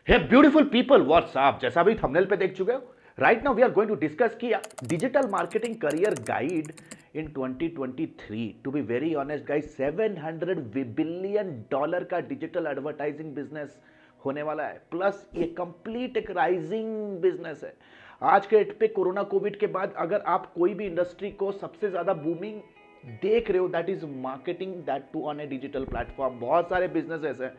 हे beautiful people, WhatsApp. जैसा भी thumbnail पे देख चुके हो, right now we are going to discuss की digital marketing career guide in 2023। To be very honest guys, $700 billion का डिजिटल एडवर्टाइजिंग बिजनेस होने वाला है। प्लस ये कंप्लीट एक राइजिंग बिजनेस है। आज के डेट पे कोरोना कोविड के बाद अगर आप कोई भी इंडस्ट्री को सबसे ज्यादा बूमिंग देख रहे हो, that is marketing, that too on a digital platform. बहुत सारे बिजनेसेस हैं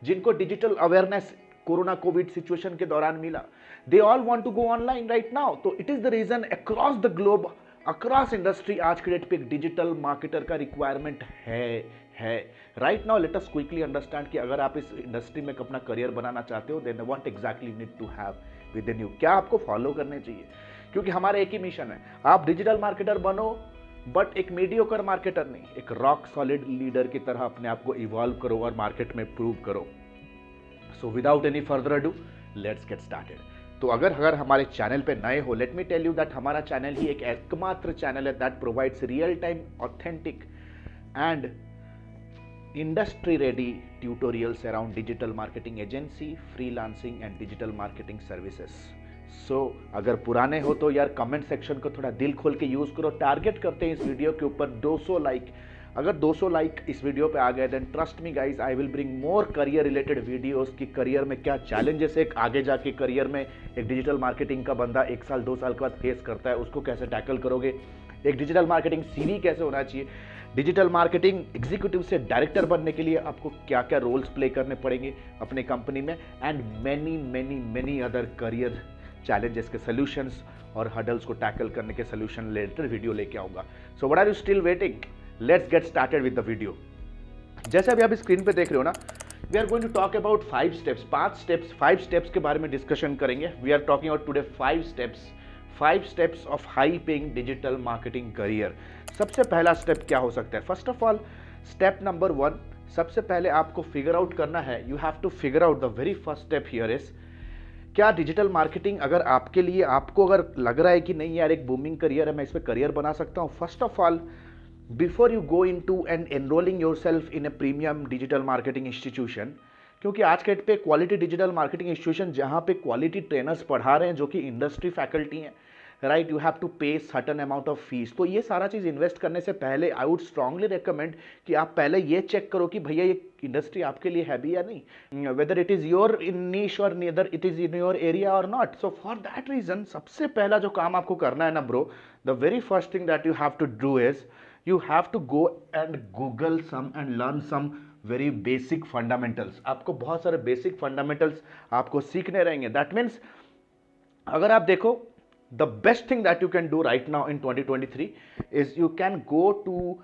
जिनको digital awareness corona covid situation के दौरान मिला। They all want to go online right now. तो it is the reason across the globe, across industry आज के डेट पे एक डिजिटल मार्केटर का रिक्वायरमेंट है। Right now let us quickly understand कि अगर आप इस इंडस्ट्री में अपना करियर बनाना चाहते हो, then what exactly need to have within you, क्या आपको फॉलो करने चाहिए। क्योंकि हमारा एक ही मिशन है, आप डिजिटल मार्केटर बनो, बट एक मीडियोकर मार्केटर नहीं, एक रॉक सॉलिड लीडर की तरह अपने आप को इवॉल्व करो और मार्केट में प्रूव करो। So without any further ado, let's get started. तो अगर हमारे चैनल पे नए हो, let me tell you that हमारा चैनल ही एक एकमात्र चैनल है that provides real time, authentic and industry ready tutorials around digital marketing agency, freelancing and digital marketing services. So अगर पुराने हो तो यार कमेंट सेक्शन को थोड़ा दिल खोल के यूज करो। टारगेट करते हैं इस वीडियो के ऊपर 200 लाइक। अगर 200 लाइक इस वीडियो पे आ गए, then trust me guys, I will bring more career related videos की करियर में क्या चैलेंजेस है, आगे जाके करियर में एक डिजिटल मार्केटिंग का बंदा 1 साल 2 साल के बाद फेस करता है, उसको कैसे टैकल करोगे, एक डिजिटल मार्केटिंग सीवी कैसे होना चाहिए, डिजिटल मार्केटिंग एग्जीक्यूटिव से डायरेक्टर बनने के लिए आपको क्या क्या रोल्स प्ले करने पड़ेंगे अपने कंपनी में, and many many many other career challenges के सॉल्यूशंस और हडल्स को टैकल करने के सॉल्यूशन रिलेटेड वीडियो लेके आऊंगा। So what are you still waiting, let's get started with the video. जैसे अभी आप स्क्रीन पे देख रहे हो ना, we are going to talk about 5 steps के बारे में डिस्कशन करेंगे। We are talking about today 5 steps of high paying digital marketing career. सबसे पहला स्टेप क्या हो सकता है? First of all, step number 1, सबसे पहले आपको फिगर आउट करना है, you have to figure out the very first step here is, क्या डिजिटल मार्केटिंग अगर आपके लिए, आपको अगर लग रहा है कि नहीं यार एक बूमिंग करियर है, मैं इसमें करियर बना सकता हूं, first of all before you go into and enrolling yourself in A premium digital marketing institution, क्योंकि आज के डेट पे क्वालिटी डिजिटल मार्केटिंग इंस्टीट्यूशन जहां पे क्वालिटी ट्रेनर्स पढ़ा रहे हैं जो कि इंडस्ट्री फैकल्टी हैं, राइट, यू हैव टू पे सर्टन अमाउंट ऑफ फीस। तो ये सारा चीज़ इन्वेस्ट करने से पहले आई वुड स्ट्रांगली रिकमेंड कि आप पहले ये चेक करो कि भैया ये इंडस्ट्री आपके लिए है भी या नहीं, whether it is your in niche और neither it is in your area और not. So for that reason सबसे पहला जो काम आपको करना है ना bro, the very first thing that you have to do is you have to go and google some and learn some very basic fundamentals। आपको बहुत सारे बेसिक फंडामेंटल्स आपको सीखने रहेंगे। दैट मीन्स अगर आप देखो, the best thing that you can do right now in 2023 is you can go to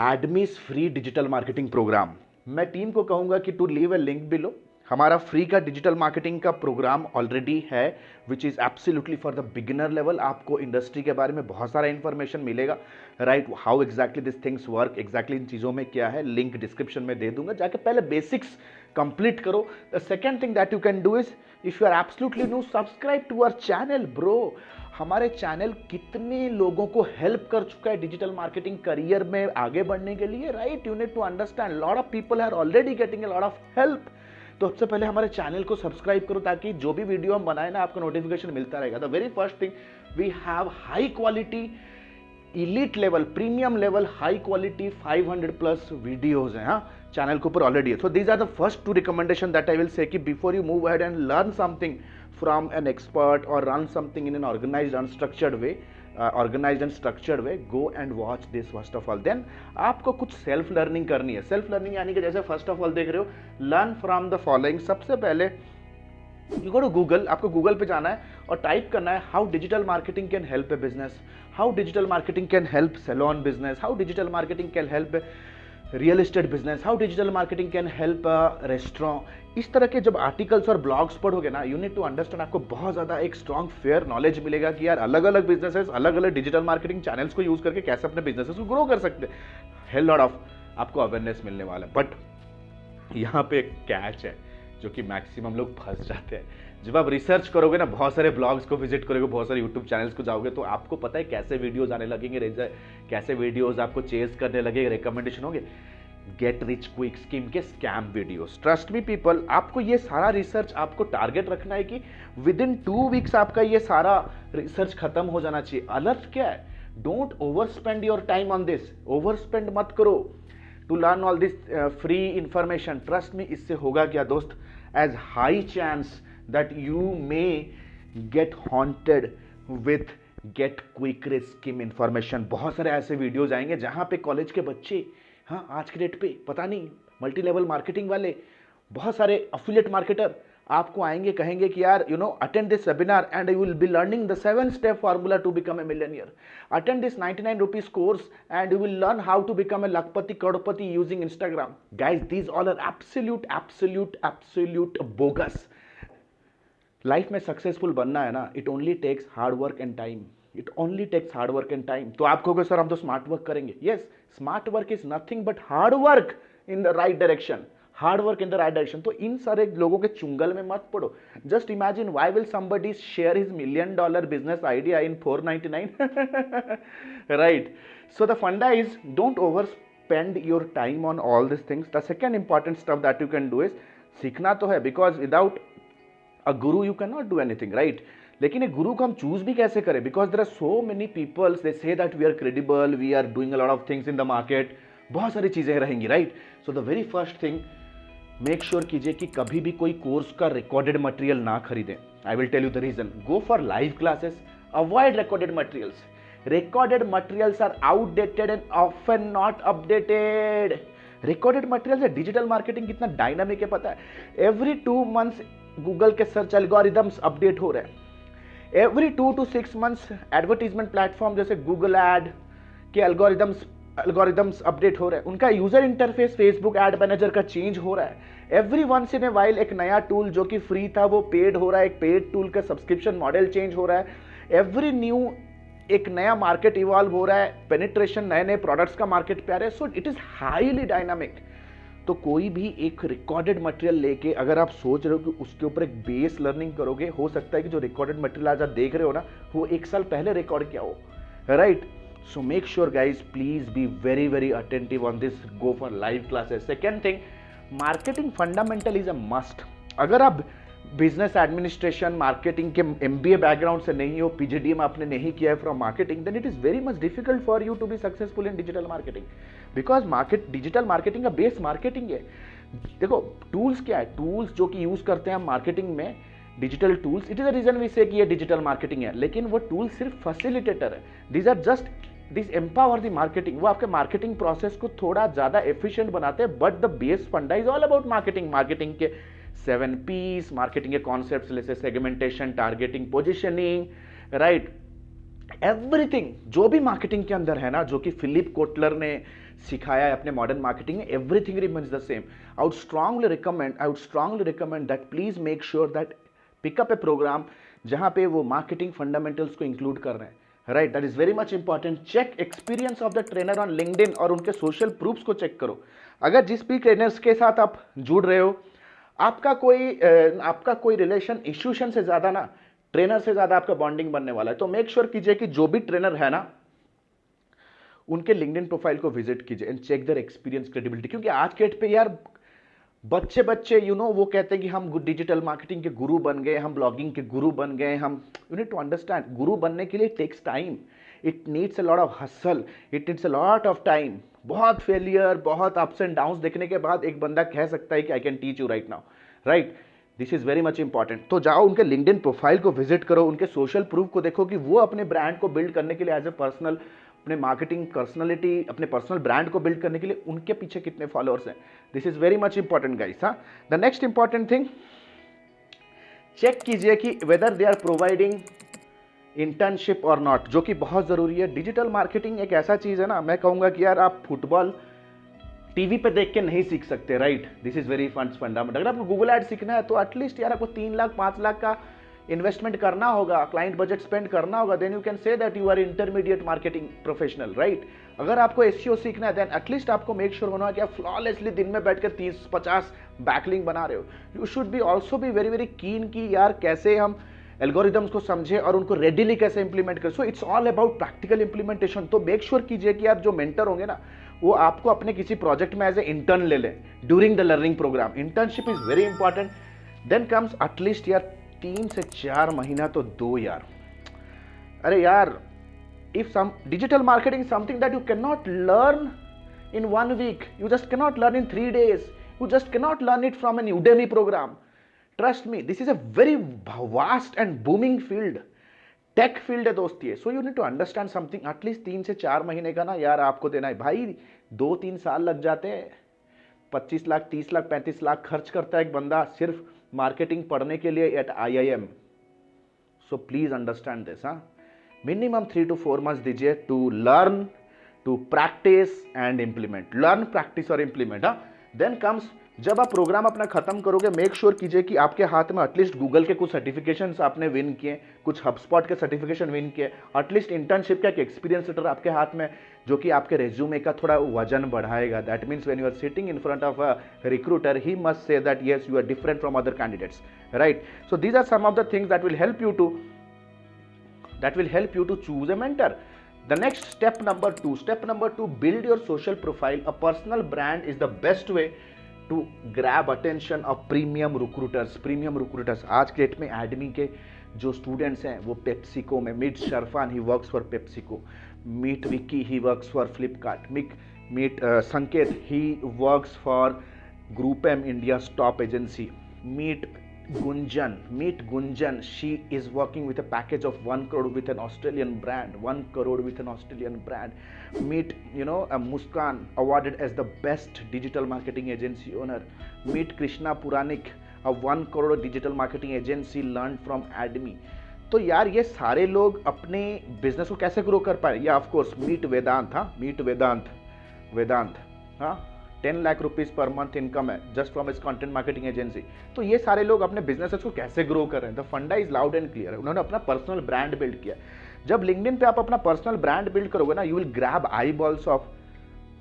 Admi's free digital marketing program. मैं टीम को कहूंगा कि to leave a link below. हमारा फ्री का डिजिटल मार्केटिंग का प्रोग्राम ऑलरेडी है, which is absolutely for the beginner level. आपको industry के बारे में बहुत सारा इंफॉर्मेशन मिलेगा, right, how exactly this things work, exactly इन चीज़ों में क्या है, लिंक डिस्क्रिप्शन में दे दूंगा, जाके पहले बेसिक्स कंप्लीट करो। The second thing that you can do is, if you are absolutely new, subscribe to our channel bro. हमारे चैनल कितने लोगों को हेल्प कर चुका है डिजिटल मार्केटिंग करियर में आगे बढ़ने के लिए, right, you need to understand lot of people are already getting a lot of help. तो सबसे पहले हमारे चैनल को सब्सक्राइब करो ताकि जो भी वीडियो हम बनाए ना आपको नोटिफिकेशन मिलता रहेगा। The very first thing, we have high quality, elite level, premium level, high quality 500+ videos हैं हाँ चैनल के ऊपर ऑलरेडी है। So these are the first 2 recommendation that I will say कि before you move ahead and learn something from an expert और run something in an organized and structured way, go and watch this first of all. Then आपको कुछ self learning करनी है। Self learning यानी कि जैसे first of all देख रहे हो, लर्न फ्रॉम द फॉलोइंग। सबसे पहले यू गो टू गूगल, आपको गूगल पे जाना है और टाइप करना है how digital marketing can help a business, how digital marketing can help salon business, how digital marketing can help real estate business, how digital marketing can help restaurant. इस तरह के जब आर्टिकल्स और ब्लॉग्स पढ़ोगे ना, you need to understand, आपको बहुत ज़्यादा एक स्ट्रॉन्ग फेयर नॉलेज मिलेगा कि यार अलग अलग बिजनेसेस अलग अलग डिजिटल मार्केटिंग चैनल्स को यूज़ करके कैसे अपने बिजनेसेस को ग्रो कर सकते हैं। हेल लॉट ऑफ आपको अवेयरनेस मिलने वाला है। बट यहाँ पे एक कैच है जो कि मैक्सिमम लोग फंस जाते हैं। जब आप रिसर्च करोगे ना, बहुत सारे ब्लॉग्स को विजिट करोगे, बहुत सारे यूट्यूब चैनल्स को जाओगे, तो आपको पता है कैसे वीडियोस आने लगेंगे, कैसे वीडियोस आपको चेज करने लगेंगे, रिकमेंडेशन होंगे। गेट रिच क्विक स्कीम के scam videos. Trust me people, आपको ये सारा रिसर्च, आपको टारगेट रखना है कि विद इन 2 वीक्स आपका ये सारा रिसर्च खत्म हो जाना चाहिए। अलर्ट क्या है, don't over spend your time on this, over spend मत करो to learn all this free information. Trust me, इससे होगा क्या दोस्त, as high chance that you may get haunted with get quick rich scheme information. बहुत सारे ऐसे videos आएंगे जहां पे कॉलेज के बच्चे, हाँ आज के डेट पे पता नहीं, मल्टी लेवल मार्केटिंग वाले बहुत सारे अफिलिएट मार्केटर आपको आएंगे, कहेंगे कि यार attend this webinar and you will be learning the 7 step formula to become a millionaire. Attend this 99 rupees course and you will learn how to become a lakhpati crorepati using Instagram. Guys, these all are absolute bogus. Life में successful बनना है ना, it only takes hard work and time, it only takes hard work and time. तो आप कहोगे sir हम तो smart work करेंगे, yes, smart work is nothing but hard work in the right direction, hard work in the right direction. तो इन सारे लोगों के चुंगल में मत पड़ो। Just imagine, why will somebody share his $1 million business idea in 499? Right, so the funda is don't over spend your time on all this things. The second important stuff that you can do is, सीखना तो है, because without a guru you can not do anything, right. लेकिन एक गुरु को हम choose भी कैसे करें, because there are so many peoples they say that we are credible, we are doing a lot of things in the market, बहुत सारी चीजें रहेंगी, right. So the very first thing, make sure कीजिए कि कभी भी कोई कोर्स का रिकॉर्डेड मटेरियल ना खरीदें। I will tell you the reason. Go for live classes, avoid recorded materials. Recorded materials are outdated and often not updated. Recorded material से digital marketing कितना डायनामिक है पता है। एवरी 2 months गूगल के search algorithms update हो रहे हैं। Every 2 to 6 months advertisement platform जैसे गूगल एड के एल्गोरिदम्स अपडेट हो रहे हैं। उनका user interface Facebook ad manager का चेंज हो रहा है। Every once in a while एक नया टूल जो कि फ्री था वो पेड हो रहा है, एक पेड टूल का सब्सक्रिप्शन मॉडल चेंज हो रहा है। एवरी न्यू एक नया मार्केट इवॉल्व हो रहा है, पेनिट्रेशन नए नए प्रोडक्ट्स का मार्केट पे आ रहा है। So it is highly dynamic. तो कोई भी एक रिकॉर्डेड मटेरियल लेके अगर आप सोच रहे हो कि उसके ऊपर एक बेस लर्निंग करोगे, हो सकता है कि जो रिकॉर्डेड मटेरियल आज आप देख रहे हो ना, वो 1 साल पहले रिकॉर्ड किया हो, right. So make sure guys, please be very attentive on this, go for live classes. Second thing, marketing fundamental is a must. अगर आप बिजनेस एडमिनिस्ट्रेशन मार्केटिंग के MBA बैकग्राउंड से नहीं हो, PGDM आपने नहीं किया है from marketing, then it is very much difficult for you to be successful in digital marketing, because digital marketing का बेस मार्केटिंग है। देखो टूल्स क्या है, टूल्स जो कि यूज करते हैं हम मार्केटिंग में, digital tools, it is a reason we say कि ये डिजिटल मार्केटिंग है, लेकिन वो टूल सिर्फ फैसिलिटेटर है। These are just this empower the marketing, वो आपके मार्केटिंग प्रोसेस को थोड़ा ज्यादा एफिशिएंट बनाते हैं, बट द बेस फंडा is all about marketing. Marketing के 7 P's, मार्केटिंग के कॉन्सेप्ट्स जैसे segmentation, targeting, positioning, right, everything जो भी मार्केटिंग के अंदर है ना, जो कि फिलिप कोटलर ने सिखाया है अपने मॉडर्न मार्केटिंग में, everything remains the same. I would strongly recommend that please make sure that pick up a program जहां पे वो मार्केटिंग फंडामेंटल्स को इंक्लूड कर रहे हैं, right. That is very much important. Check experience of the trainer on LinkedIn और उनके social proofs को चेक करो। अगर जिस भी ट्रेनर्स के साथ आप जुड़ रहे हो, आपका कोई रिलेशन इंस्टीट्यूशन से ज्यादा ना, ट्रेनर से ज्यादा आपका बॉन्डिंग बनने वाला है। तो मेक श्योर कीजिए कि जो भी ट्रेनर है ना, उनके लिंक्डइन प्रोफाइल को विजिट कीजिए and check their experience, credibility. क्योंकि आज के डेट पे यार बच्चे वो कहते हैं कि हम डिजिटल मार्केटिंग के गुरु बन गए, हम ब्लॉगिंग के गुरु बन गए, हम यू नीड टू अंडरस्टैंड, गुरु बनने के लिए takes time, it needs a lot of hustle, it needs a lot of time. बहुत फेलियर, बहुत अप्स एंड डाउन्स देखने के बाद एक बंदा कह सकता है कि I can teach you right now, right. This is very much important. तो जाओ उनके लिंक्डइन प्रोफाइल को विजिट करो, उनके सोशल प्रूफ को देखो कि वो अपने ब्रांड को बिल्ड करने के लिए एज ए पर्सनल, अपने मार्केटिंग पर्सनैलिटी, अपने पर्सनल ब्रांड को बिल्ड करने के लिए उनके पीछे कितने फॉलोअर्स हैं। This is very much important guys. हाँ, the next important thing, check कीजिए कि whether they are providing internship और नॉट, जो कि बहुत जरूरी है। डिजिटल मार्केटिंग एक ऐसा चीज है ना, मैं कहूंगा कि यार आप फुटबॉल टीवी पे देख के नहीं सीख सकते, right. This is very fundamental. अगर आपको गूगल एड सीखना है तो एटलीस्ट यार आपको 3 लाख 5 लाख का इन्वेस्टमेंट करना होगा, क्लाइंट बजट स्पेंड करना होगा, then you can say that you are intermediate marketing professional, right. अगर आपको एसईओ सीखना है देन एटलीस्ट आपको मेक श्योर होना कि आप फ्लॉलेसली दिन में बैठकर 30-50 बैकलिंक बना रहे हो। You should B also be very keen कि यार कैसे हम एल्गोरिदम्स को समझे और उनको रेडिली कैसे इंप्लीमेंट करें। So it's all about practical implementation. तो मेक श्योर कीजिए कि यार जो मेंटर होंगे ना, वो आपको अपने किसी प्रोजेक्ट में एज ए इंटर्न ले लें during the learning program. Internship is very important. Then comes at least यार 3 से 4 महीना तो दो यार। अरे यार, if some digital marketing is something that you cannot learn in 1 week, you just cannot learn in 3 days, you just cannot learn it from an Udemy program. Trust me, this is a very vast and booming field, tech field है दोस्त ये। So you need to understand something. At least 3 से 4 महीने का ना यार आपको देना है भाई। 2-3 साल लग जाते हैं। 25 लाख 30 लाख 35 लाख खर्च करता है एक बंदा सिर्फ मार्केटिंग पढ़ने के लिए at IIM। So please understand this. हाँ, मिनिमम 3 to 4 months दीजिए to learn, to practice and implement. Learn, practice और इंप्लीमेंट। हाँ, देन कम्स जब आप प्रोग्राम अपना खत्म करोगे, मेक श्योर कीजिए कि आपके हाथ में एटलीस्ट गूगल के कुछ सर्टिफिकेशंस आपने विन किए, कुछ हबस्पॉट के सर्टिफिकेशन विन किए, एटलीस्ट इंटर्नशिप का एक एक्सपीरियंस लेटर आपके हाथ में, जो कि आपके रेज्यूमे का थोड़ा वजन बढ़ाएगा। That means when you are sitting in front of a recruiter, he must say that yes you are different from other candidates, right? So these are some of the things that will help you to choose a mentor. The next step number 2, build your social profile. A personal brand is the best way to grab attention of premium recruiters. आज के date में एडमी के जो students हैं वो PepsiCo में, meet Sharfan he works for PepsiCo, meet Vicky he works for Flipkart, meet Sanket he works for Group M India's top agency, meet Gunjan, she is working with a package of 1 crore with an Australian brand, meet Muskan, awarded as the best digital marketing agency owner, meet Krishna Puranik, a 1 crore digital marketing agency learned from Admi. तो यार ये सारे लोग अपने business को कैसे grow कर पाए? या ऑफ कोर्स मीट वेदांत, हाँ, 10 lakh rupees per month income है जस्ट फ्रॉम इस कंटेंट मार्केटिंग एजेंसी। तो ये सारे लोग अपने बिजनेसेस को कैसे ग्रो कर रहे हैं? The funda is loud and clear. उन्होंने अपना पर्सनल ब्रांड बिल्ड किया। जब लिंक्डइन पे आप अपना पर्सनल ब्रांड बिल्ड करोगे ना, you will grab eyeballs of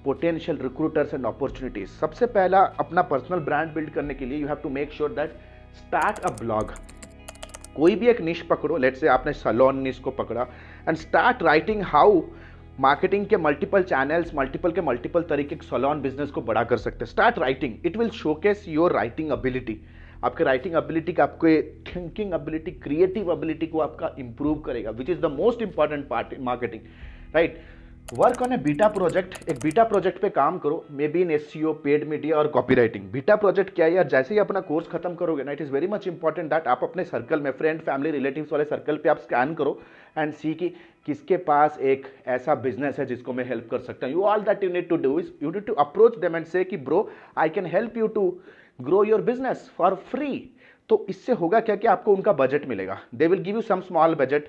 potential recruiters and opportunities. सबसे पहला अपना पर्सनल ब्रांड बिल्ड करने के लिए you have to make sure that start a blog. कोई भी एक निश पकड़ो, लेट्स से आपने सैलून निश को पकड़ा, and start writing how marketing के मल्टीपल चैनल्स, मल्टीपल तरीके के सैलून बिजनेस को बड़ा कर सकते हैं। Start writing, it will showcase your writing ability. आपके राइटिंग एबिलिटी का, आपके थिंकिंग एबिलिटी, क्रिएटिव एबिलिटी को आपका इंप्रूव करेगा, which is the most important part in marketing, right? Work on A beta project. एक बीटा प्रोजेक्ट पे काम करो, may be in SEO, paid media और कॉपीराइटिंग। बीटा प्रोजेक्ट क्या है यार? जैसे ही अपना कोर्स खत्म करोगे ना, it is very much important that आप अपने सर्कल में, फ्रेंड, फैमिली, रिलेटिव्स वाले सर्कल पे आप स्कैन करो एंड सी कि किसके पास एक ऐसा बिजनेस है जिसको मैं हेल्प कर सकता हूँ। You all that you need to do is you need to approach them and say कि bro I can help you to grow your business for free. तो इससे होगा क्या कि आपको उनका बजट मिलेगा। They will give you some small budget,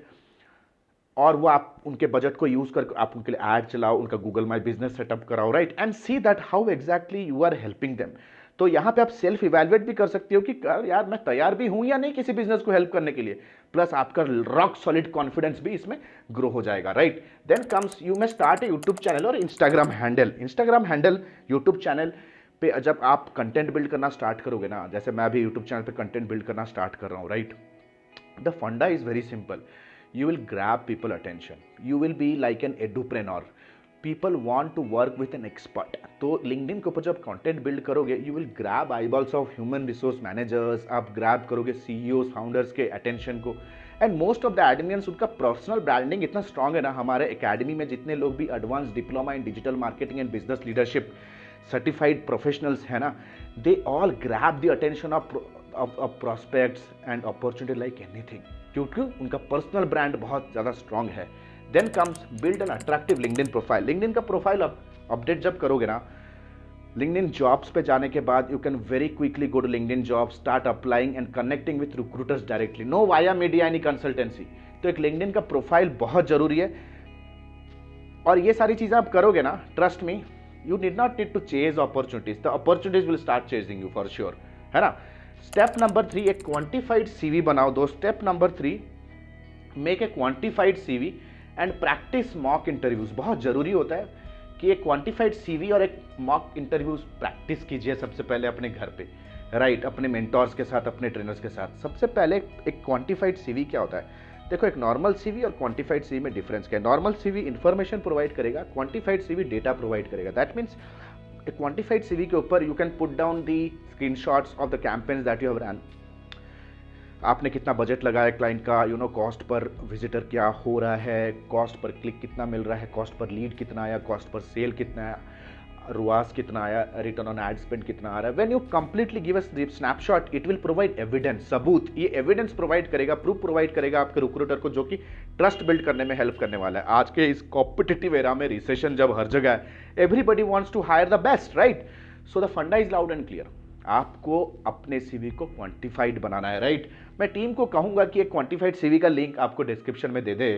और वो आप उनके बजट को यूज करके आप उनके लिए ऐड चलाओ, उनका गूगल माई बिजनेस सेटअप कराओ, right? And see that how exactly you are helping them. तो यहाँ पे आप सेल्फ इवैल्यूएट भी कर सकते हो कि यार मैं तैयार भी हूं या नहीं किसी बिजनेस को हेल्प करने के लिए। प्लस आपका रॉक सॉलिड कॉन्फिडेंस भी इसमें ग्रो हो जाएगा, right? Then comes you may start a YouTube channel और इंस्टाग्राम हैंडल। यूट्यूब चैनल पे जब आप कंटेंट बिल्ड करना स्टार्ट करोगे ना, जैसे मैं भी यूट्यूब चैनल पे कंटेंट बिल्ड करना स्टार्ट कर रहा हूँ, right? The funda is very simple. You will grab people attention. You will be like an edupreneur. People want to work with an expert. तो LinkedIn के ऊपर जब कंटेंट बिल्ड करोगे, you will grab eyeballs of human resource managers. आप grab करोगे CEOs, founders के attention को। And most of the एडमियंस, उनका पर्सनल ब्रांडिंग इतना स्ट्रांग है ना। हमारे एकेडमी में जितने लोग भी advance diploma in digital marketing and business leadership certified professionals है ना, they all grab the attention of prospects and opportunity like anything, क्योंकि उनका पर्सनल ब्रांड बहुत ज़्यादा स्ट्रांग है। Then comes build an attractive LinkedIn profile. LinkedIn का profile update जब करोगे ना, लिंक्डइन जॉब्स पे जाने के बाद you can very quickly go to LinkedIn job, start applying and connecting with recruiters directly, no via media any consultancy. तो एक लिंक्डइन का प्रोफाइल बहुत जरूरी है। और ये सारी चीज़ें आप करोगे ना, trust me, you need to chase opportunities, the opportunities will start chasing you for sure, है ना? स्टेप नंबर 3, एक क्वांटिफाइड CV बनाओ दोस्त। Step number 3, make a quantified CV and practice mock interviews. बहुत जरूरी होता है कि एक क्वांटिफाइड CV और एक मॉक इंटरव्यूज प्रैक्टिस कीजिए सबसे पहले अपने घर पे, राइट? अपने मेंटोर्स के साथ, अपने ट्रेनर्स के साथ। सबसे पहले एक क्वांटिफाइड CV क्या होता है? देखो एक नॉर्मल सीवी और क्वांटिफाइड सीवी में डिफरेंस क्या है। नॉर्मल सीवी इंफॉर्मेशन प्रोवाइड करेगा, क्वांटिफाइड सीवी डेटा प्रोवाइड करेगा। दैट मीन्स एक क्वांटिफाइड सीवी के ऊपर you can put down the screenshots of the campaigns that you have run. आपने कितना बजट लगाया क्लाइंट का, you know cost per visitor क्या हो रहा है, कॉस्ट पर क्लिक कितना मिल रहा है, कॉस्ट पर लीड कितना आया, कॉस्ट पर सेल कितना आया, रुआस कितना आया, रिटर्न ऑन एड स्पेंड कितना आ रहा है। When you completely give a snapshot it will provide evidence, सबूत। ये एविडेंस प्रोवाइड करेगा, प्रूफ प्रोवाइड करेगा आपके रिक्रूटर को, जो कि ट्रस्ट बिल्ड करने में हेल्प करने वाला है। आज के इस कॉम्पिटिटिव एरा में, रिसेशन जब हर जगह है, everybody wants to hire the best, right. So the funda is loud and clear. आपको अपने सीवी को क्वांटिफाइड बनाना है, राइट। मैं टीम को कहूंगा कि एक क्वांटिफाइड सीवी का लिंक आपको डिस्क्रिप्शन में दे दे।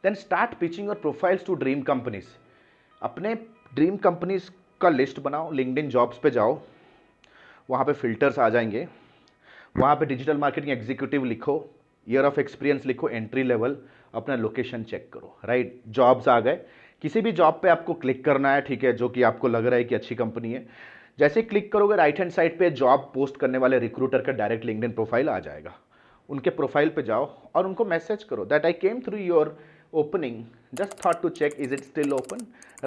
Then start pitching your profiles to dream companies. अपने ड्रीम कंपनीज का लिस्ट बनाओ, लिंक्डइन जॉब्स पे जाओ, वहाँ पे फिल्टर्स आ जाएंगे, वहाँ पे डिजिटल मार्केटिंग एग्जीक्यूटिव लिखो, ईयर ऑफ एक्सपीरियंस लिखो, एंट्री लेवल, अपना लोकेशन चेक करो, राइट। जॉब्स आ गए, किसी भी जॉब पे आपको क्लिक करना है, ठीक है, जो कि आपको लग रहा है कि अच्छी कंपनी है। जैसे ही क्लिक करोगे राइट हैंड साइड पे जॉब पोस्ट करने वाले रिक्रूटर का डायरेक्ट लिंक्डइन प्रोफाइल आ जाएगा। उनके प्रोफाइल पे जाओ और उनको मैसेज करो that I came through your opening, just thought to check is it still open.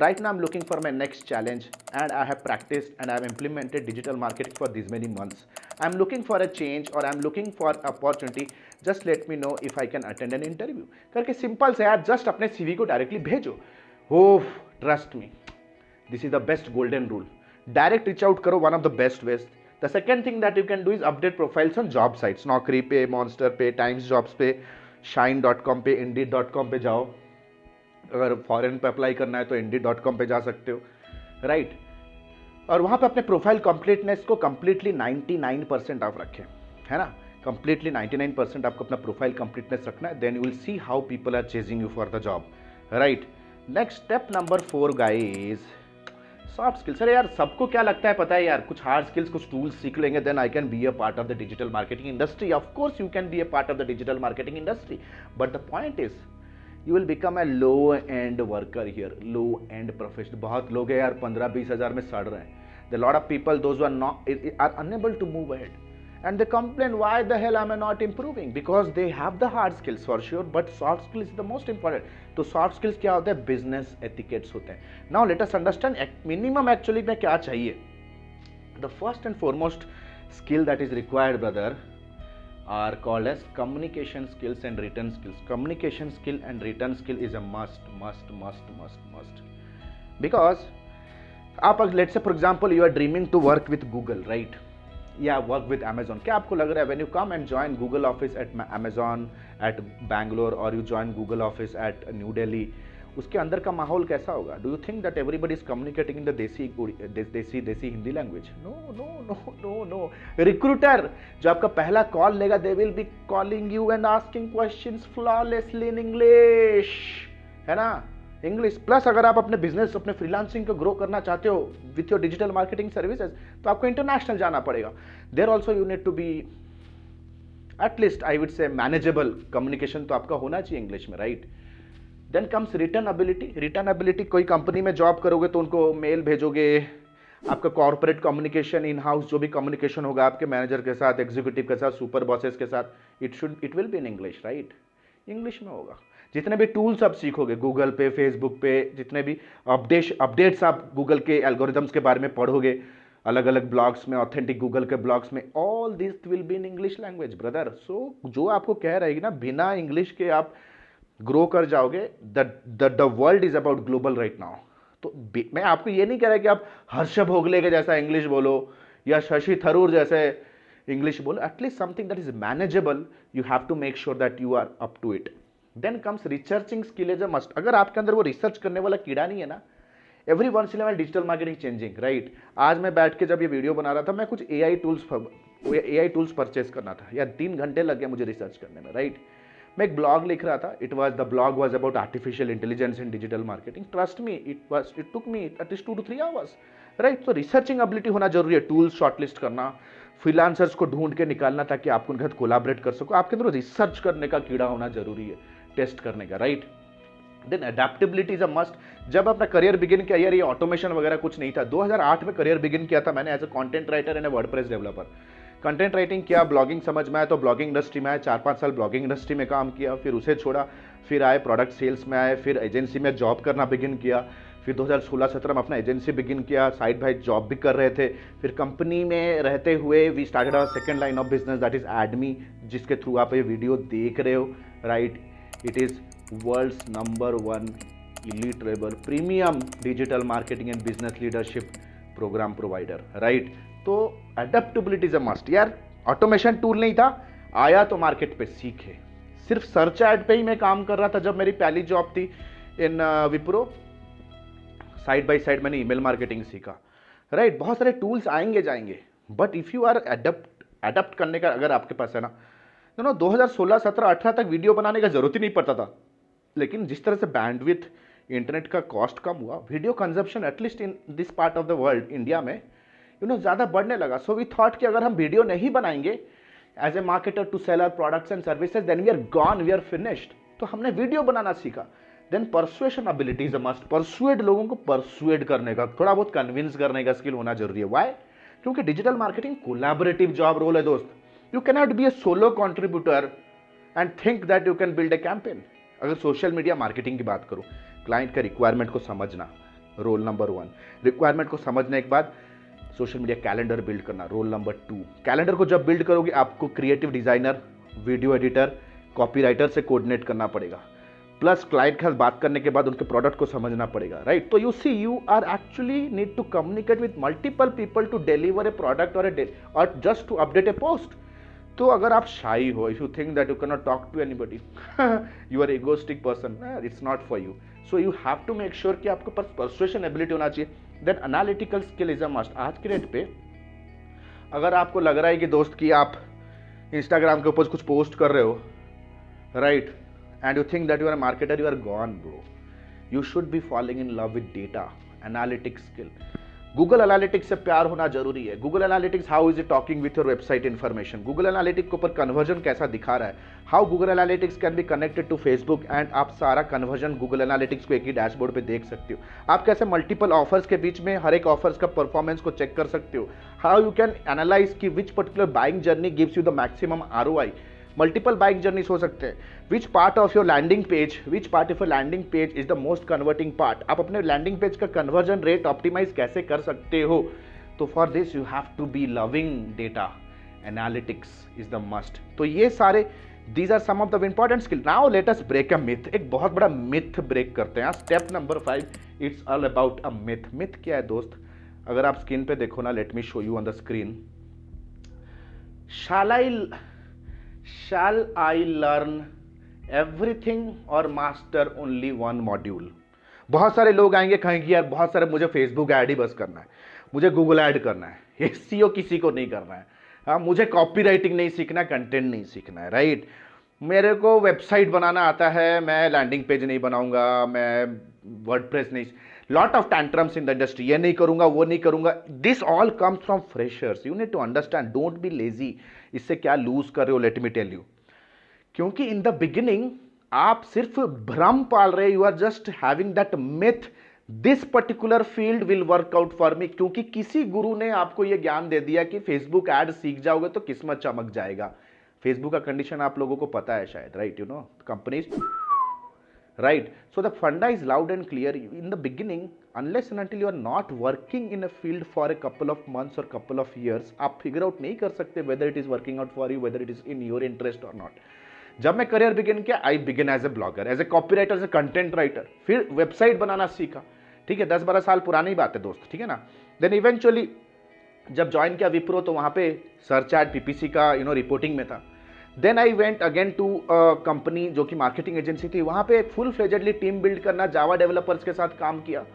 Right now I'm looking for my next challenge and I have practiced and I have implemented digital marketing for these many months. I'm looking for a change or I'm looking for opportunity, just let me know if I can attend an interview करके simple से यार just अपने CV को directly भेजो। Oh trust me, this is the best golden rule. Direct reach out करो, one of the best ways. The second thing that you can do is update profiles on job sites, Naukri पे, monster पे, times jobs पे, shine.com पे, indeed.com पे जाओ। अगर foreign पे apply करना है तो indeed.com पे जा सकते हो, राइट। और वहाँ पे अपने प्रोफाइल कंप्लीटनेस को कंप्लीटली 99% आप रखें, है ना। कंप्लीटली 99% आपको अपना प्रोफाइल कंप्लीटनेस रखना है। Then you will see how people are chasing you for the job, right. Next step number 4 guys, soft skills. अरे यार सबको क्या लगता है पता है यार, कुछ हार्ड स्किल्स, कुछ टूल्स सीख लेंगे then I can be a part of the digital marketing industry. Of course you can be a part of the digital marketing industry, but the point is you will become a low end worker here, low end professional. बहुत लोग हैं यार 15-20 हज़ार में सड़ रहे हैं। The lot of people those are not are unable to move ahead and they complain why the hell am I not improving, because they have the hard skills for sure but soft skills is the most important. तो soft skills क्या होते हैं, business etiquettes होते हैं। Now let us understand minimum actually में क्या चाहिए। The first and foremost skill that is required brother are called as communication skills and written skills. Communication skill and written skill is a must because आप let's say for example you are dreaming to work with Google, right, या work with Amazon. क्या आपको लग रहा है when you come and join Google office at Amazon at Bangalore और you join Google office at New Delhi, उसके अंदर का माहौल कैसा होगा? Do you think that everybody is communicating in the desi Hindi language? No no no no no. Recruiter जो आपका पहला कॉल लेगा they will be calling you and asking questions flawlessly in English, है ना, इंग्लिश। प्लस अगर आप अपने बिजनेस, अपने फ्रीलांसिंग को ग्रो करना चाहते हो with your digital marketing services तो आपको इंटरनेशनल जाना पड़ेगा। There also you need to be at least I would say manageable communication तो आपका होना चाहिए इंग्लिश में, right. Then comes return ability. Return ability, कोई कंपनी में जॉब करोगे तो उनको मेल भेजोगे, आपका कॉर्पोरेट कम्युनिकेशन, इन हाउस जो भी कम्युनिकेशन होगा आपके मैनेजर के साथ, एग्जीक्यूटिव के साथ, सुपर बॉसेस के साथ, it will be in English, right, English में होगा। जितने भी टूल्स आप सीखोगे गूगल पे, फेसबुक पे, जितने भी अपडेट्स आप गूगल के एल्गोरिदम्स के बारे में पढ़ोगे अलग अलग ब्लॉग्स में, ऑथेंटिक गूगल के ब्लॉग्स में, all this will be in English language brother. So जो आपको कह रहेगी ना बिना इंग्लिश के आप ग्रो कर जाओगे, the world is about global right now. तो मैं आपको ये नहीं कह रहा कि आप हर्ष भोगले के जैसा इंग्लिश बोलो या शशि थरूर जैसे इंग्लिश बोलो, at least something that is manageable. You have to make sure that you are up to it. Then comes researching skill is a must. अगर आपके अंदर वो रिसर्च करने वाला कीड़ा नहीं है ना, every once in a while digital marketing changing, right. आज मैं बैठ के जब ये वीडियो बना रहा था, मैं कुछ एआई टूल्स परचेस करना था, या 3 घंटे लग गए मुझे रिसर्च करने में, राइट। मैं एक ब्लॉग लिख रहा था, the blog was about artificial intelligence in digital marketing. Trust me, it took me at least 2 to 3 hours, right. तो रिसर्चिंग एबिलिटी होना जरूरी है, टूल्स शॉर्टलिस्ट करना, फ्रीलांसर्स को ढूंढ के निकालना ताकि आप उनके साथ कोलैबोरेट कर सको। आपके अंदर रिसर्च करने का कीड़ा होना जरूरी है, टेस्ट करने का, right. Then adaptability is a must. जब अपना करियर बिगिन किया, यार ये ऑटोमेशन वगैरह कुछ नहीं था, 2008 में करियर बिगिन किया था मैंने as a content writer and WordPress developer. Content writing किया, ब्लॉगिंग समझ में आया तो ब्लॉगिंग इंडस्ट्री में आया, 4-5 साल ब्लॉगिंग इंडस्ट्री में काम किया, फिर उसे छोड़ा, फिर आए प्रोडक्ट सेल्स में आए, फिर एजेंसी में जॉब करना बिगिन किया, फिर 2016-17 में अपना एजेंसी बिगिन किया, साइड बाय जॉब भी कर रहे थे, फिर कंपनी में रहते हुए we started our second line of business that is Admi, जिसके थ्रू आप ये वीडियो देख रहे हो, right. It is world's number 1 elite premium digital marketing and business leadership program provider, right. तो अडेप्टेबिलिटी इज अ मस्ट यार। Automation tool नहीं था, आया तो मार्केट पे सीखे। सिर्फ सर्च ऐड पे ही मैं काम कर रहा था जब मेरी पहली जॉब थी in Wipro. Side by side मैंने ईमेल मार्केटिंग सीखा, राइट। बहुत सारे टूल्स आएंगे जाएंगे, but if you are adapt करने का अगर आपके पास है ना, 2016, 17, 18 तक वीडियो बनाने का जरूरत ही नहीं पड़ता था। लेकिन जिस तरह से बैंडविथ इंटरनेट का कॉस्ट कम हुआ, video consumption at least in this part of the world, India में ज़्यादा बढ़ने लगा। सो वी थॉट कि अगर हम वीडियो नहीं बनाएंगे as a marketer to sell our products and services, then we are gone, we are finished. तो हमने वीडियो बनाना सीखा। Then persuasion ability is a must. Persuade, लोगों को परसुएड करने का, थोड़ा बहुत कन्विंस करने का स्किल होना जरूरी है। वाई? क्योंकि digital marketing collaborative job role है दोस्त। You can not be a solo contributor and think that you can build a campaign. अगर सोशल मीडिया मार्केटिंग की बात करूं, क्लाइंट के रिक्वायरमेंट को समझना, रोल नंबर 1। रिक्वायरमेंट को समझने के बाद सोशल मीडिया कैलेंडर बिल्ड करना, रोल नंबर 2। कैलेंडर को जब बिल्ड करोगे, आपको creative designer, video editor, copywriter से कोऑर्डिनेट करना पड़ेगा। प्लस क्लाइंट के साथ बात करने के बाद उनके प्रोडक्ट को समझना पड़ेगा, राइट। तो you see, you are actually need to communicate with multiple people to deliver a product और just to update a post. तो अगर आप शाई हो, if you think that you can not talk to anybody, you are egoistic person, it's not for you. So you have to make sure कि आपके पास persuasion ability होना चाहिए। Then analytical skill is a must. आज के date पे अगर आपको लग रहा है कि दोस्त कि आप इंस्टाग्राम के ऊपर कुछ पोस्ट कर रहे हो, right, and you think that you are a marketer, you are gone bro. You should be following in love with data, analytics skill. Google analytics से प्यार होना जरूरी है। Google analytics, how is it talking with your website information. Google analytics के ऊपर conversion कैसा दिखा रहा है, how Google analytics can be connected to Facebook, and आप सारा कन्वर्जन गूगल एनालिटिक्स को एक ही डैशबोर्ड पे देख सकते हो। आप कैसे मल्टीपल ऑफर्स के बीच में हर एक ऑफर्स का परफॉर्मेंस को चेक कर सकते हो। हाउ यू कैन एनालाइज की which particular buying journey gives you the maximum ROI। Multiple buying journeys हो सकते हैं। Which part of your landing page is the most converting part. आप अपने लैंडिंग पेज का कन्वर्जन रेट ऑप्टिमाइज कैसे कर सकते हो। तो for this you have to be loving data, analytics is the must. तो ये सारे, these are some of the important skill. Now let us break a myth. एक बहुत बड़ा मिथ ब्रेक करते हैं। Step number 5, it's all about a myth. Myth क्या है दोस्त? अगर आप स्क्रीन पे देखो ना, let me show you on the screen. Shall I learn everything or master only one module? बहुत सारे लोग आएंगे, कहेंगे यार बहुत सारे मुझे फेसबुक ऐड ही बस करना है, मुझे गूगल ऐड करना है, SEO किसी को नहीं करना है, हाँ मुझे कॉपी राइटिंग नहीं सीखना, कंटेंट नहीं सीखना है, राइट। मेरे को वेबसाइट बनाना आता है, मैं लैंडिंग पेज नहीं बनाऊंगा, मैं वर्डप्रेस नहीं, lot of tantrums in the industry, ये नहीं करूंगा, वो नहीं करूंगा। This all comes from freshers. You need to understand, don't be lazy. इससे क्या लूज कर रहे हो, लेट मी टेल यू। क्योंकि इन द बिगिनिंग आप सिर्फ भ्रम पाल रहे, you are just having that myth, this particular field will work out for me. क्योंकि किसी गुरु ने आपको यह ज्ञान दे दिया कि फेसबुक ऐड सीख जाओगे तो किस्मत चमक जाएगा। फेसबुक का कंडीशन आप लोगों को पता है शायद, right, you know companies, right? So the funda is loud and clear. In the beginning, unless and until you are not working in a field for a couple of months or couple of years, आप figure out नहीं कर सकते whether it is working out for you, whether it is in your interest or not. जब मैं career begin किया, I begin as a blogger, as a copywriter, as a content writer, फिर website बनाना सीखा, ठीक है, 10-12 साल पुरानी बात है दोस्त, ठीक है ना। देन इवेंचुअली जब ज्वाइन किया विप्रो, तो वहाँ पे सर्च एड PPC का रिपोर्टिंग में था। Then I went again to company जो कि मार्केटिंग एजेंसी थी, वहाँ पे फुल फ्लेजेडली टीम बिल्ड करना, जावा डेवलपर्स के साथ काम किया,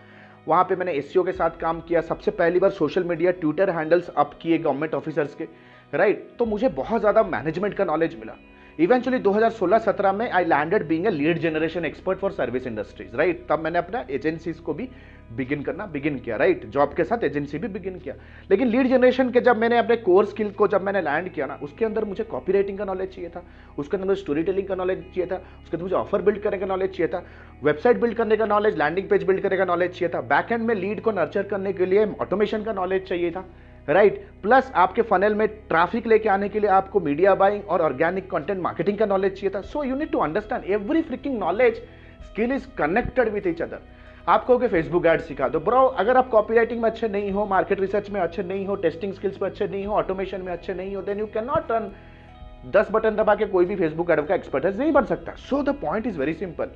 वहाँ पे मैंने SEO के साथ काम किया, सबसे पहली बार social media Twitter handles up किए गवर्नमेंट ऑफिसर्स के, राइट। तो मुझे बहुत ज़्यादा मैनेजमेंट का नॉलेज मिला। इवेंचुअली 2016-17 में I landed being a lead generation expert for service industries, right. तब मैंने अपना एजेंसीज को भी बिगिन किया, राइट, जॉब के साथ एजेंसी भी बिगिन किया। लेकिन लीड जनरेशन के जब मैंने अपने कोर स्किल को जब मैंने लैंड किया ना, उसके अंदर मुझे कॉपी राइटिंग का नॉलेज चाहिए था, उसके अंदर मुझे स्टोरी टेलिंग का नॉलेज चाहिए था, उसके अंदर मुझे ऑफर बिल्ड करने का नॉलेज चाहिए था, वेबसाइट बिल्ड करने का नॉलेज, लैंडिंग पेज बिल्ड करने का नॉलेज चाहिए था, बैक एंड में लीड को नर्चर करने के लिए ऑटोमेशन का नॉलेज चाहिए था, राइट प्लस आपके फनल में ट्रैफिक लेके आने के लिए आपको मीडिया बाइंग और ऑर्गेनिक कंटेंट मार्केटिंग का नॉलेज चाहिए था. So you need to understand every freaking knowledge skill is connected with each other. आप कहोगे फेसबुक एड सिखा दो. ब्रो, अगर आप कॉपी राइटिंग में अच्छे नहीं हो, मार्केट रिसर्च में अच्छे नहीं हो, टेस्टिंग स्किल्स में अच्छे नहीं हो, ऑटोमेशन में अच्छे नहीं हो, then you can not run 10 button दबा के कोई भी फेसबुक एड का एक्सपर्ट नहीं बन सकता. So the point is very simple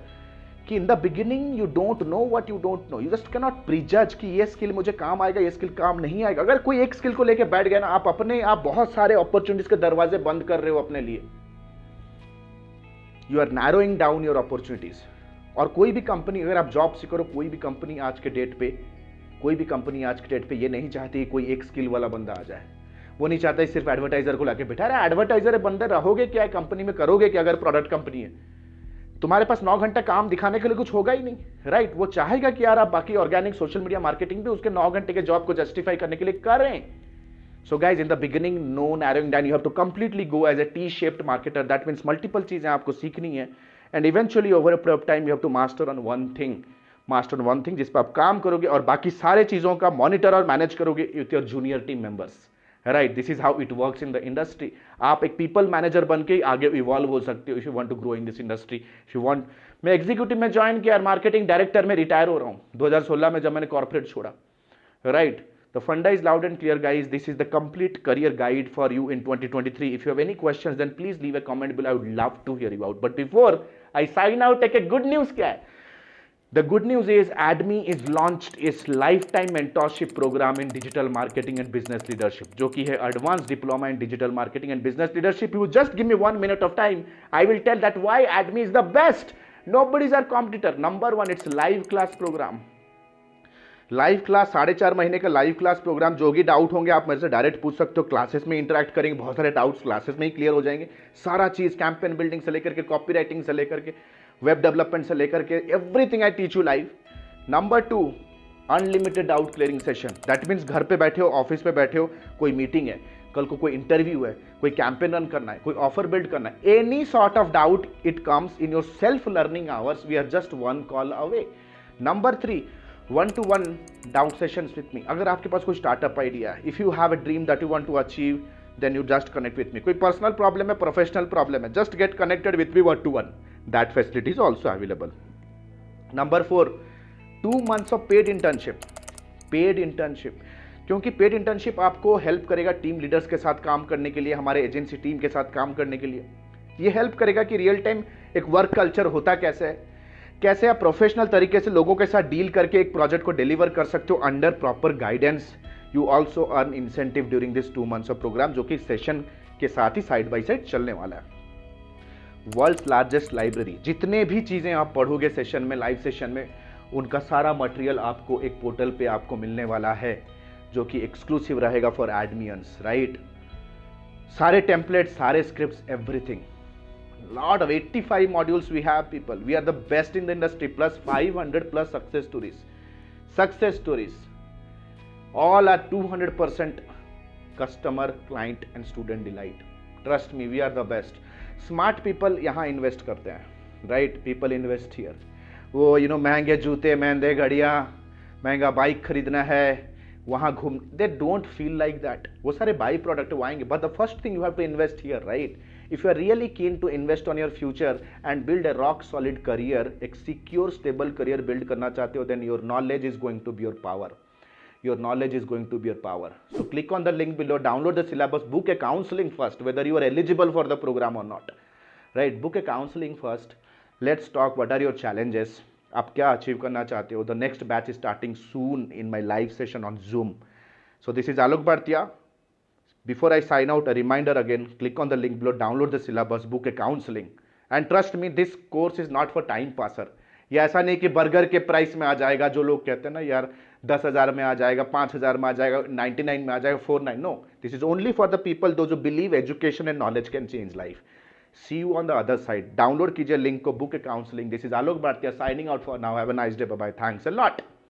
कि in the beginning you don't know what you don't know. You just can not prejudge कि ये स्किल मुझे काम आएगा, ये स्किल काम नहीं आएगा. अगर कोई एक स्किल को लेके बैठ गया ना, आप बहुत सारे अपॉर्चुनिटीज के दरवाजे बंद कर रहे हो अपने लिए. You are narrowing down your opportunities. और कोई भी कंपनी, अगर आप जॉब से करो, कोई भी कंपनी आज के डेट पे ये नहीं चाहती कोई एक स्किल वाला बंदा आ जाए. वो नहीं चाहता सिर्फ एडवर्टाइजर को लाके बैठा. अरे एडवर्टाइजर बंदे रहोगे क्या कंपनी में, करोगे क्या? अगर प्रोडक्ट कंपनी है, तुम्हारे पास 9 घंटे काम दिखाने के लिए कुछ होगा ही नहीं. राइट वो चाहेगा कि यार आप बाकी ऑर्गेनिक सोशल मीडिया मार्केटिंग भी उसके 9 घंटे के जॉब को जस्टिफाई करने के लिए करें. So guys, in the beginning, no narrowing down. You have to completely go as a T-shaped marketer. That means multiple चीजें आपको सीखनी है. And eventually, over a period of time, you have to master on one thing. Master on one thing जिस पर आप काम करोगे और बाकी सारे चीजों का मॉनिटर और मैनेज करोगे with your junior team members. Right? This is how it works in the industry. आप एक people manager बन के आगे evolve हो सकते हो if you want to grow in this industry. If you want, मैं एग्जीक्यूटिव में ज्वाइन किया, मार्केटिंग डायरेक्टर में रिटायर हो रहा हूँ 2016 में जब मैंने कॉर्पोरेट छोड़ा. Right? The funda is loud and clear, guys. This is the complete career guide for you in 2023. If you have any questions, then please leave a comment below. I would love to hear you out. But before I sign out, take a good news. क्या है? The good news is ADME is launched its lifetime mentorship program in digital marketing and business leadership, जो कि है advanced diploma in digital marketing and business leadership. You just give me 1 minute of time. I will tell that why ADME is the best. Nobody is our competitor. Number one, it's live class program. Live class 4.5 महीने का live class programme. जो भी doubt होंगे आप मेरे से direct पूछ सकते हो. क्लासेस में इंटरेक्ट करेंगे, बहुत सारे डाउट्स क्लासेस में ही क्लियर हो जाएंगे. सारा चीज कैंपेन बिल्डिंग से लेकर के, कॉपी राइटिंग से लेकर के, वेब डेवलपमेंट से लेकर के, everything I teach you live. Number 2, unlimited doubt clearing session. That means घर पे बैठे हो, ऑफिस पे बैठे हो, कोई मीटिंग है, कल को कोई इंटरव्यू है, कोई कैंपेन रन करना है, कोई ऑफर बिल्ड करना है, any sort of doubt it comes in your self learning hours. We are just 1 call away. Number 3, 1-to-1 doubt sessions with me. अगर आपके पास कोई स्टार्टअप आइडिया है, if you have a dream that you want to achieve, then you just connect with me. कोई personal problem है, professional problem है, just get connected with me 1-to-1. That facility is also available. Number 4, 2 months of paid internship. क्योंकि paid internship आपको help करेगा team leaders के साथ काम करने के लिए, हमारे एजेंसी टीम के साथ काम करने के लिए. ये हेल्प करेगा कि रियल टाइम एक वर्क कल्चर होता कैसे है, कैसे आप प्रोफेशनल तरीके से लोगों के साथ डील करके एक प्रोजेक्ट को डिलीवर कर सकते हो under proper guidance. You also earn incentive during this 2 months of program, जो कि सेशन के साथ ही साइड बाई साइड चलने वाला है. World's largest library. जितने भी चीजें आप पढ़ोगे सेशन में, लाइव सेशन में, उनका सारा मटेरियल आपको एक पोर्टल पे आपको मिलने वाला है, जो कि एक्सक्लूसिव रहेगा फॉर एडमियंस. राइट, सारे टेम्पलेट, सारे script, everything. Lot of 85 modules we have, people. We are the best in the industry, plus 500 plus success stories. All are 200% customer, client and student delight. Trust me, we are the best. Smart people यहाँ invest करते हैं. Right? People invest here. वो महंगे जूते, महंगे घड़ियाँ, महंगा bike खरीदना है, वहाँ घूम, they don't feel like that. वो सारे बाई प्रोडक्ट वो आएंगे. But the first thing you have to invest here, right? If you are really keen to invest on your future and build a rock solid career, एक secure stable career build करना चाहते हो, then your knowledge is going to be your power. Your knowledge is going to be your power. So click on the link below, download the syllabus, book a counseling first, whether you are eligible for the program or not. Right? Book a counseling first. Let's talk. What are your challenges? आप क्या achieve करना चाहते हो? The next batch is starting soon in my live session on Zoom. So this is Alok Bhartia. Before I sign out, a reminder again, click on the link below, download the syllabus, book a counseling. And trust me, this course is not for time passer. ये ऐसा नहीं कि burger के price में आ जाएगा, जो लोग कहते हैं ना यार 10,000 में आ जाएगा, 5,000 में आ जाएगा, 99 में आ जाएगा, 49. No, this is only for the people those who believe education and knowledge can change life. See you on the other side. Download कीजिए लिंक को, book a counseling. This is Alok Bhartia signing out for now. Have a nice day. Bye bye. Thanks a lot.